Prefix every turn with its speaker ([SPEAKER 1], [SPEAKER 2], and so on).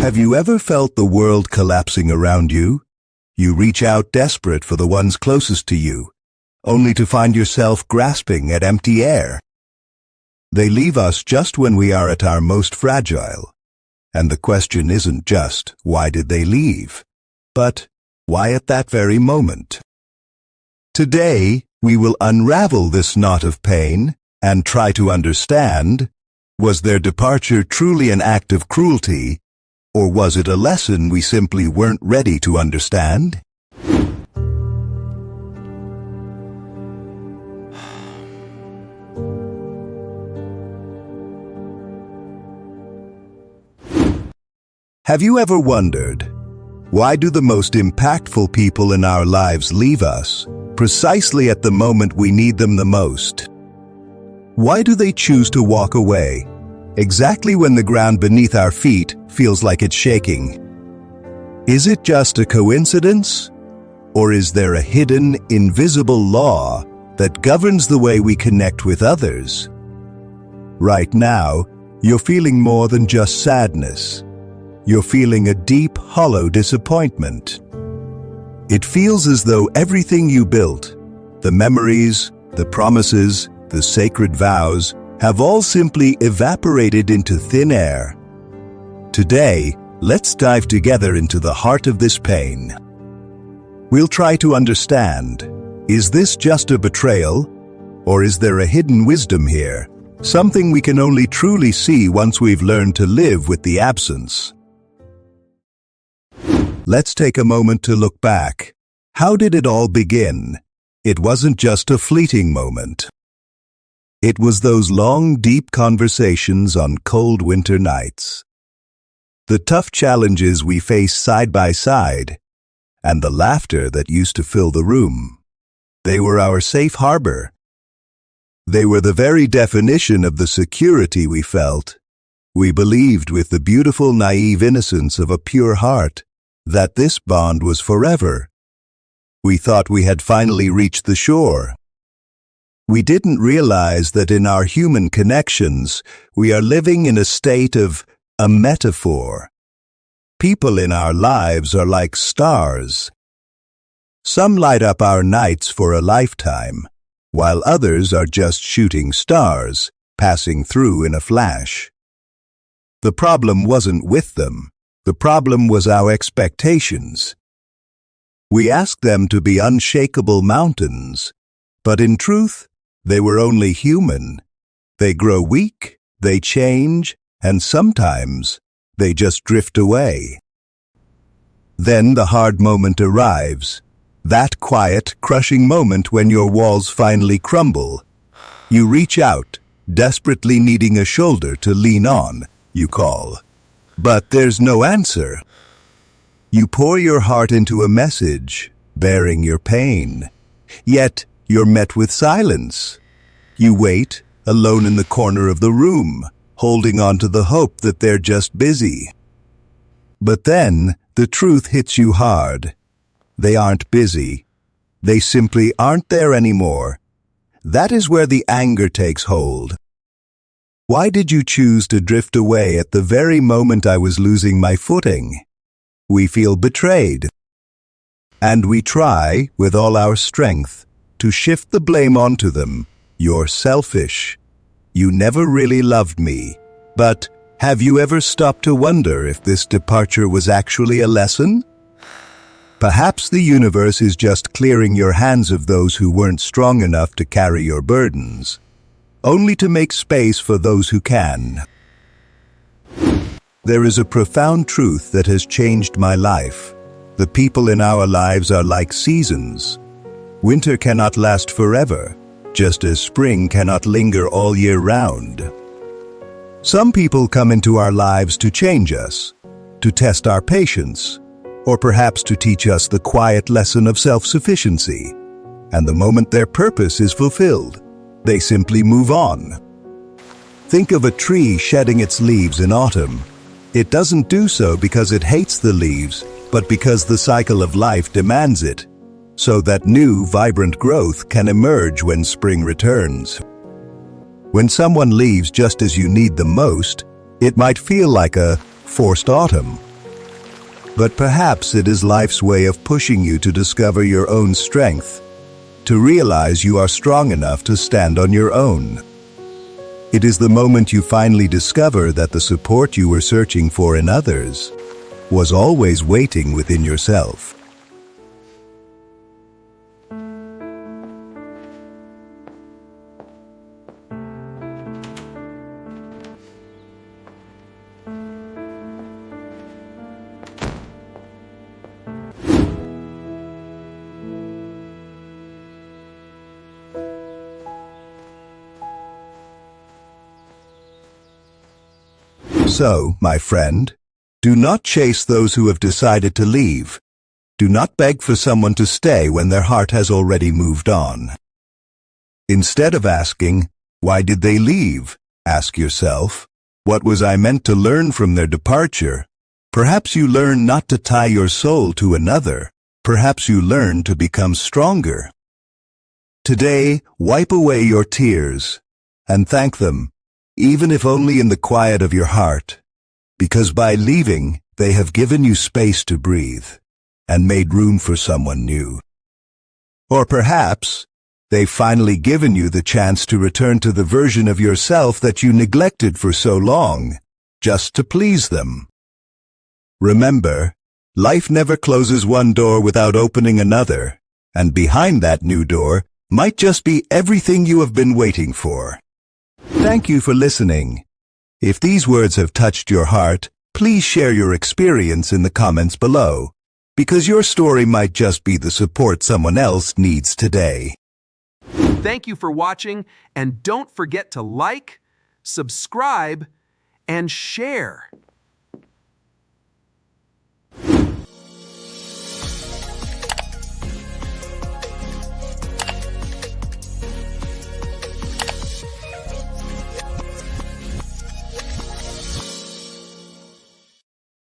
[SPEAKER 1] Have you ever felt the world collapsing around you? You reach out desperate for the ones closest to you, only to find yourself grasping at empty air. They leave us just when we are at our most fragile. And the question isn't just, why did they leave? But, why at that very moment? Today, we will unravel this knot of pain and try to understand, was their departure truly an act of cruelty, or was it a lesson we simply weren't ready to understand? Have you ever wondered, why do the most impactful people in our lives leave us, precisely at the moment we need them the most? Why do they choose to walk away, exactly when the ground beneath our feet feels like it's shaking? Is it just a coincidence? Or is there a hidden, invisible law that governs the way we connect with others? Right now, you're feeling more than just sadness. You're feeling a deep, hollow disappointment. It feels as though everything you built, the memories, the promises, the sacred vows, have all simply evaporated into thin air. Today, let's dive together into the heart of this pain. We'll try to understand, is this just a betrayal? Or is there a hidden wisdom here, something we can only truly see once we've learned to live with the absence? Let's take a moment to look back. How did it all begin? It wasn't just a fleeting moment. It was those long, deep conversations on cold winter nights. The tough challenges we faced side by side, and the laughter that used to fill the room. They were our safe harbor. They were the very definition of the security we felt. We believed with the beautiful, naive innocence of a pure heart that this bond was forever. We thought we had finally reached the shore. We didn't realize that in our human connections, we are living in a state of a metaphor. People in our lives are like stars. Some light up our nights for a lifetime, while others are just shooting stars, passing through in a flash. The problem wasn't with them. The problem was our expectations. We asked them to be unshakable mountains, but in truth, they were only human. They grow weak, they change, and sometimes they just drift away. Then the hard moment arrives, that quiet, crushing moment when your walls finally crumble. You reach out, desperately needing a shoulder to lean on, you call. But there's no answer. You pour your heart into a message, bearing your pain. Yet, you're met with silence. You wait, alone in the corner of the room, holding on to the hope that they're just busy. But then, the truth hits you hard. They aren't busy. They simply aren't there anymore. That is where the anger takes hold. Why did you choose to drift away at the very moment I was losing my footing? We feel betrayed. And we try, with all our strength, to shift the blame onto them. You're selfish. You never really loved me. But have you ever stopped to wonder if this departure was actually a lesson? Perhaps the universe is just clearing your hands of those who weren't strong enough to carry your burdens, only to make space for those who can. There is a profound truth that has changed my life. The people in our lives are like seasons. Winter cannot last forever, just as spring cannot linger all year round. Some people come into our lives to change us, to test our patience, or perhaps to teach us the quiet lesson of self-sufficiency. And the moment their purpose is fulfilled, they simply move on. Think of a tree shedding its leaves in autumn. It doesn't do so because it hates the leaves, but because the cycle of life demands it, so that new, vibrant growth can emerge when spring returns. When someone leaves just as you need them most, it might feel like a forced autumn. But perhaps it is life's way of pushing you to discover your own strength, to realize you are strong enough to stand on your own. It is the moment you finally discover that the support you were searching for in others was always waiting within yourself. So, my friend, do not chase those who have decided to leave. Do not beg for someone to stay when their heart has already moved on. Instead of asking, why did they leave? Ask yourself, what was I meant to learn from their departure? Perhaps you learn not to tie your soul to another. Perhaps you learn to become stronger. Today, wipe away your tears and thank them, even if only in the quiet of your heart, because by leaving, they have given you space to breathe and made room for someone new. Or perhaps, they've finally given you the chance to return to the version of yourself that you neglected for so long, just to please them. Remember, life never closes one door without opening another, and behind that new door might just be everything you have been waiting for. Thank you for listening. If these words have touched your heart, please share your experience in the comments below, because your story might just be the support someone else needs today.
[SPEAKER 2] Thank you for watching, and don't forget to like, subscribe, and share.